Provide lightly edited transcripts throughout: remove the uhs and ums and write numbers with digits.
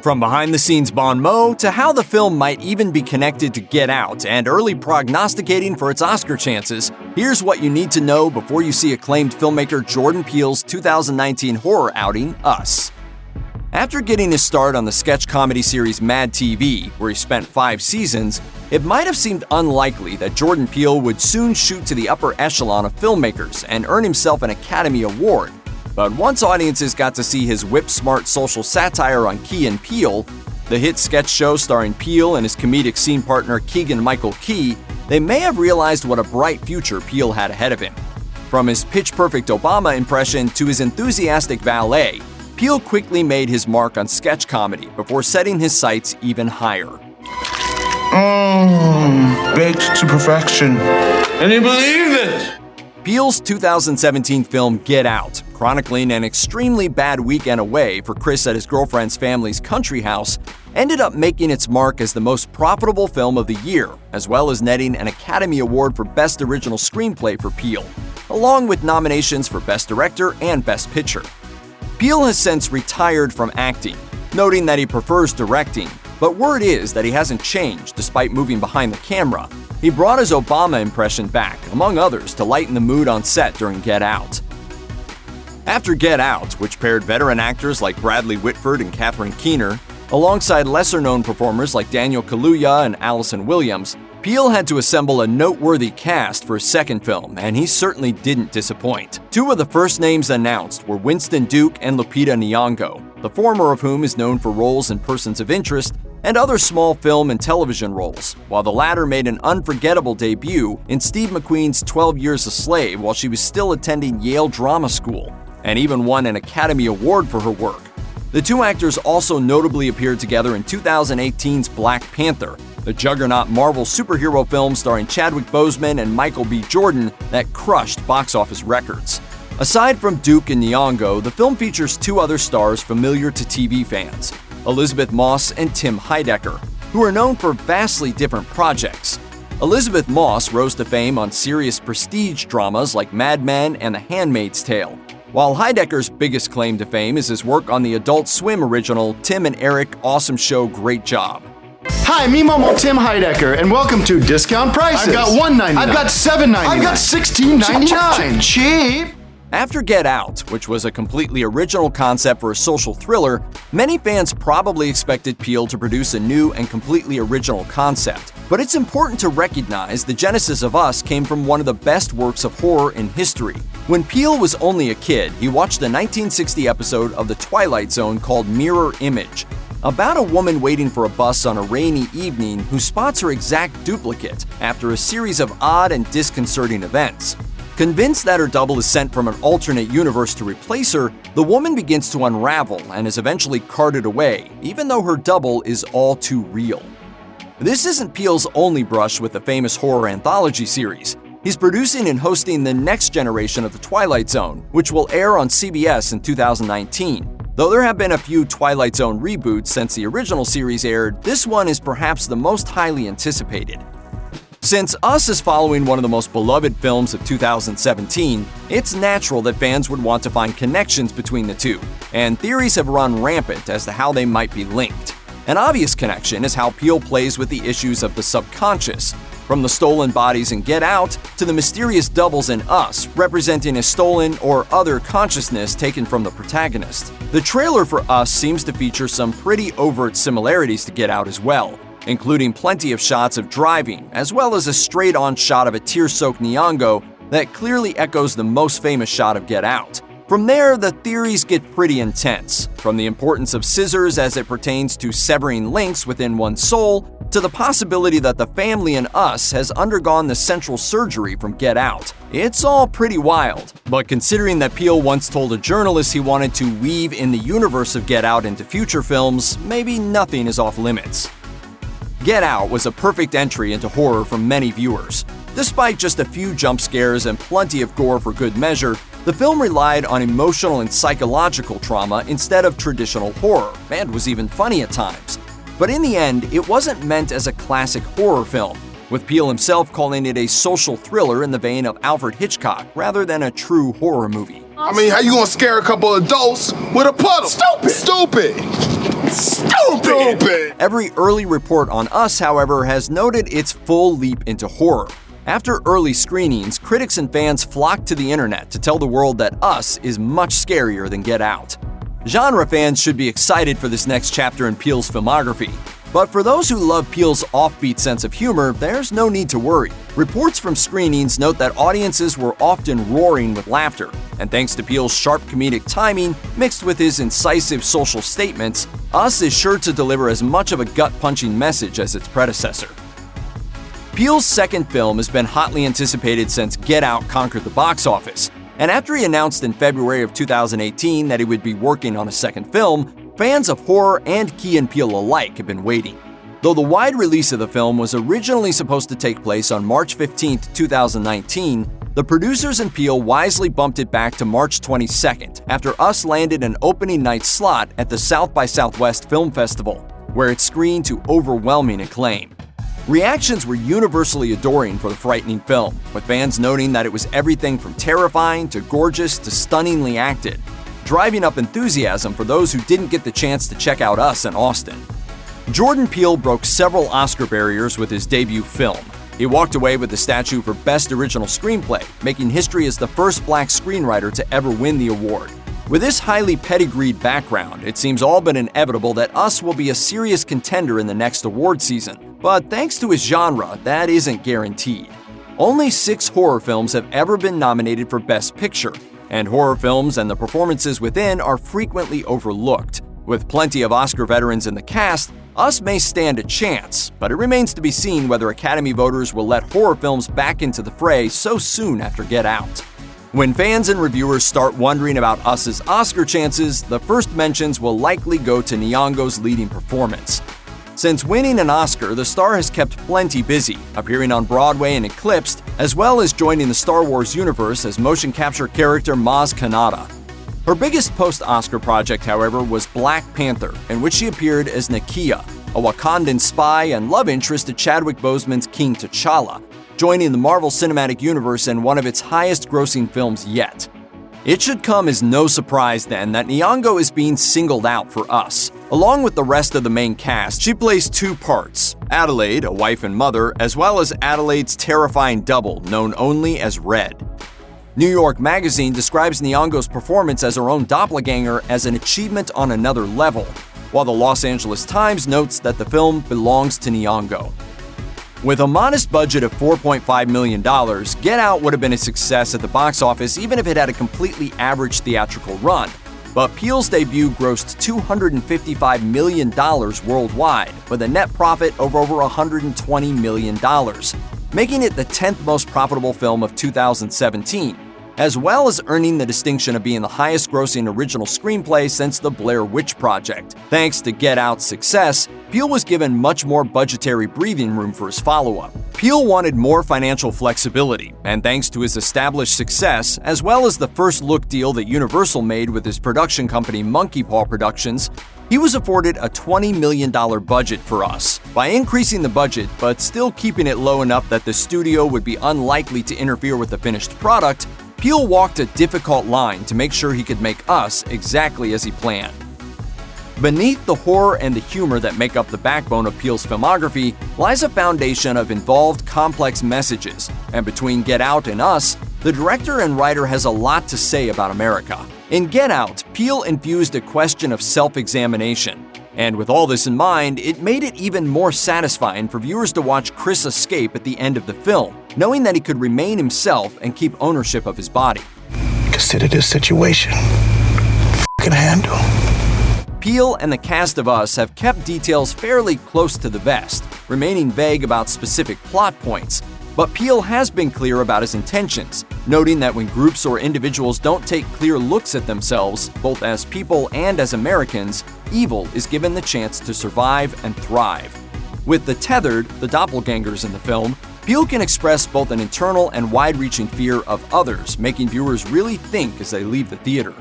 From behind-the-scenes bon mot to how the film might even be connected to Get Out and early prognosticating for its Oscar chances, here's what you need to know before you see acclaimed filmmaker Jordan Peele's 2019 horror outing, Us. After getting his start on the sketch comedy series Mad TV, where he spent 5 seasons, it might have seemed unlikely that Jordan Peele would soon shoot to the upper echelon of filmmakers and earn himself an Academy Award. But once audiences got to see his whip-smart social satire on Key and Peele, the hit sketch show starring Peele and his comedic scene partner Keegan-Michael Key, they may have realized what a bright future Peele had ahead of him. From his pitch-perfect Obama impression to his enthusiastic valet, Peele quickly made his mark on sketch comedy before setting his sights even higher. Baked to perfection. Can you believe it? Peele's 2017 film Get Out, chronicling an extremely bad weekend away for Chris at his girlfriend's family's country house, ended up making its mark as the most profitable film of the year, as well as netting an Academy Award for Best Original Screenplay for Peele, along with nominations for Best Director and Best Picture. Peele has since retired from acting, noting that he prefers directing, but word is that he hasn't changed despite moving behind the camera. He brought his Obama impression back, among others, to lighten the mood on set during Get Out. After Get Out, which paired veteran actors like Bradley Whitford and Catherine Keener, alongside lesser-known performers like Daniel Kaluuya and Allison Williams, Peele had to assemble a noteworthy cast for his second film, and he certainly didn't disappoint. 2 of the first names announced were Winston Duke and Lupita Nyong'o, the former of whom is known for roles in Persons of Interest and other small film and television roles, while the latter made an unforgettable debut in Steve McQueen's 12 Years a Slave while she was still attending Yale Drama School, and even won an Academy Award for her work. The 2 actors also notably appeared together in 2018's Black Panther, the juggernaut Marvel superhero film starring Chadwick Boseman and Michael B. Jordan that crushed box office records. Aside from Duke and Nyong'o, the film features 2 other stars familiar to TV fans, Elizabeth Moss and Tim Heidecker, who are known for vastly different projects. Elizabeth Moss rose to fame on serious prestige dramas like Mad Men and The Handmaid's Tale, while Heidecker's biggest claim to fame is his work on the Adult Swim original Tim and Eric Awesome Show Great Job. Hi, me Momo Tim Heidecker, and welcome to Discount Prices. I've got $1.99. I've got $7.99. I've got $16.99. Cheap. After Get Out, which was a completely original concept for a social thriller, many fans probably expected Peele to produce a new and completely original concept. But it's important to recognize the genesis of Us came from one of the best works of horror in history. When Peele was only a kid, he watched a 1960 episode of The Twilight Zone called Mirror Image, about a woman waiting for a bus on a rainy evening who spots her exact duplicate after a series of odd and disconcerting events. Convinced that her double is sent from an alternate universe to replace her, the woman begins to unravel and is eventually carted away, even though her double is all too real. This isn't Peele's only brush with the famous horror anthology series. He's producing and hosting the next generation of The Twilight Zone, which will air on CBS in 2019. Though there have been a few Twilight Zone reboots since the original series aired, this one is perhaps the most highly anticipated. Since Us is following one of the most beloved films of 2017, it's natural that fans would want to find connections between the two, and theories have run rampant as to how they might be linked. An obvious connection is how Peele plays with the issues of the subconscious, from the stolen bodies in Get Out to the mysterious doubles in Us, representing a stolen or other consciousness taken from the protagonist. The trailer for Us seems to feature some pretty overt similarities to Get Out as well, including plenty of shots of driving, as well as a straight-on shot of a tear-soaked Nyong'o that clearly echoes the most famous shot of Get Out. From there, the theories get pretty intense, from the importance of scissors as it pertains to severing links within one's soul, to the possibility that the family in Us has undergone the central surgery from Get Out. It's all pretty wild, but considering that Peele once told a journalist he wanted to weave in the universe of Get Out into future films, maybe nothing is off limits. Get Out was a perfect entry into horror for many viewers. Despite just a few jump scares and plenty of gore for good measure, the film relied on emotional and psychological trauma instead of traditional horror, and was even funny at times. But in the end, it wasn't meant as a classic horror film, with Peele himself calling it a social thriller in the vein of Alfred Hitchcock rather than a true horror movie. I mean, how you gonna scare a couple adults with a puddle? Stupid! Stupid! Stupid! Stupid! Every early report on Us, however, has noted its full leap into horror. After early screenings, critics and fans flocked to the internet to tell the world that Us is much scarier than Get Out. Genre fans should be excited for this next chapter in Peele's filmography. But for those who love Peele's offbeat sense of humor, there's no need to worry. Reports from screenings note that audiences were often roaring with laughter, and thanks to Peele's sharp comedic timing mixed with his incisive social statements, Us is sure to deliver as much of a gut-punching message as its predecessor. Peele's second film has been hotly anticipated since Get Out conquered the box office, and after he announced in February of 2018 that he would be working on a second film, fans of horror and Key and Peele alike have been waiting. Though the wide release of the film was originally supposed to take place on March 15, 2019, the producers and Peele wisely bumped it back to March 22nd after Us landed an opening night slot at the South by Southwest Film Festival, where it screened to overwhelming acclaim. Reactions were universally adoring for the frightening film, with fans noting that it was everything from terrifying to gorgeous to stunningly acted, driving up enthusiasm for those who didn't get the chance to check out Us in Austin. Jordan Peele broke several Oscar barriers with his debut film. He walked away with the statue for Best Original Screenplay, making history as the first black screenwriter to ever win the award. With this highly pedigreed background, it seems all but inevitable that Us will be a serious contender in the next award season. But thanks to his genre, that isn't guaranteed. Only 6 horror films have ever been nominated for Best Picture, and horror films and the performances within are frequently overlooked. With plenty of Oscar veterans in the cast, Us may stand a chance, but it remains to be seen whether Academy voters will let horror films back into the fray so soon after Get Out. When fans and reviewers start wondering about Us's Oscar chances, the first mentions will likely go to Nyong'o's leading performance. Since winning an Oscar, the star has kept plenty busy, appearing on Broadway and Eclipsed, as well as joining the Star Wars universe as motion capture character Maz Kanata. Her biggest post-Oscar project, however, was Black Panther, in which she appeared as Nakia, a Wakandan spy and love interest to Chadwick Boseman's King T'Challa, joining the Marvel Cinematic Universe in one of its highest-grossing films yet. It should come as no surprise, then, that Nyong'o is being singled out for Us. Along with the rest of the main cast, she plays 2 parts: Adelaide, a wife and mother, as well as Adelaide's terrifying double, known only as Red. New York Magazine describes Nyong'o's performance as her own doppelganger as an achievement on another level, while the Los Angeles Times notes that the film belongs to Nyong'o. With a modest budget of $4.5 million, Get Out would have been a success at the box office even if it had a completely average theatrical run. But Peele's debut grossed $255 million worldwide, with a net profit of over $120 million, making it the 10th most profitable film of 2017, as well as earning the distinction of being the highest-grossing original screenplay since The Blair Witch Project. Thanks to Get Out's success, Peele was given much more budgetary breathing room for his follow-up. Peele wanted more financial flexibility, and thanks to his established success, as well as the first-look deal that Universal made with his production company Monkey Paw Productions, he was afforded a $20 million budget for Us. By increasing the budget, but still keeping it low enough that the studio would be unlikely to interfere with the finished product, Peele walked a difficult line to make sure he could make Us exactly as he planned. Beneath the horror and the humor that make up the backbone of Peele's filmography lies a foundation of involved, complex messages, and between Get Out and Us, the director and writer has a lot to say about America. In Get Out, Peele infused a question of self-examination, and with all this in mind, it made it even more satisfying for viewers to watch Chris escape at the end of the film, knowing that he could remain himself and keep ownership of his body. Consider this situation. Can handle. Peele and the cast of Us have kept details fairly close to the vest, remaining vague about specific plot points, but Peele has been clear about his intentions, noting that when groups or individuals don't take clear looks at themselves, both as people and as Americans, evil is given the chance to survive and thrive. With the tethered, the doppelgangers in the film, Peele can express both an internal and wide-reaching fear of others, making viewers really think as they leave the theater.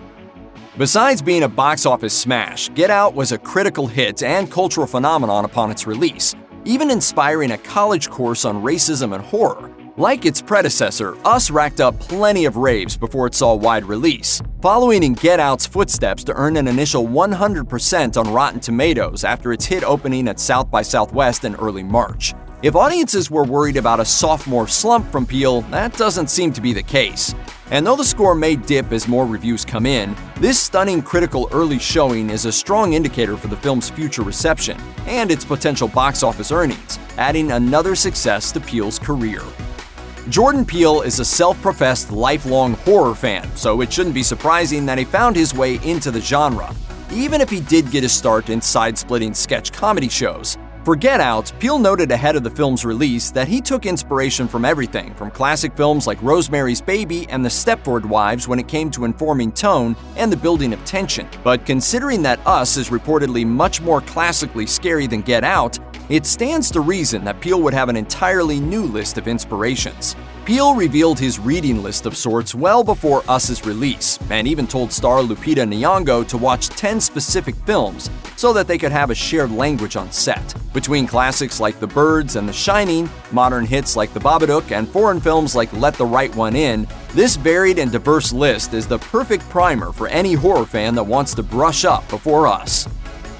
Besides being a box office smash, Get Out was a critical hit and cultural phenomenon upon its release, even inspiring a college course on racism and horror. Like its predecessor, Us racked up plenty of raves before it saw wide release, following in Get Out's footsteps to earn an initial 100% on Rotten Tomatoes after its hit opening at South by Southwest in early March. If audiences were worried about a sophomore slump from Peele, that doesn't seem to be the case. And though the score may dip as more reviews come in, this stunning critical early showing is a strong indicator for the film's future reception and its potential box office earnings, adding another success to Peele's career. Jordan Peele is a self-professed lifelong horror fan, so it shouldn't be surprising that he found his way into the genre, even if he did get his start in side-splitting sketch comedy shows. For Get Out, Peele noted ahead of the film's release that he took inspiration from everything from classic films like Rosemary's Baby and The Stepford Wives when it came to informing tone and the building of tension. But considering that Us is reportedly much more classically scary than Get Out, it stands to reason that Peele would have an entirely new list of inspirations. Peele revealed his reading list of sorts well before Us's release, and even told star Lupita Nyong'o to watch 10 specific films so that they could have a shared language on set. Between classics like The Birds and The Shining, modern hits like The Babadook, and foreign films like Let the Right One In, this varied and diverse list is the perfect primer for any horror fan that wants to brush up before Us.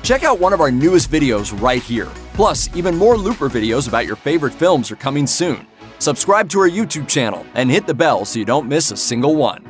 Check out one of our newest videos right here. Plus, even more Looper videos about your favorite films are coming soon. Subscribe to our YouTube channel and hit the bell so you don't miss a single one.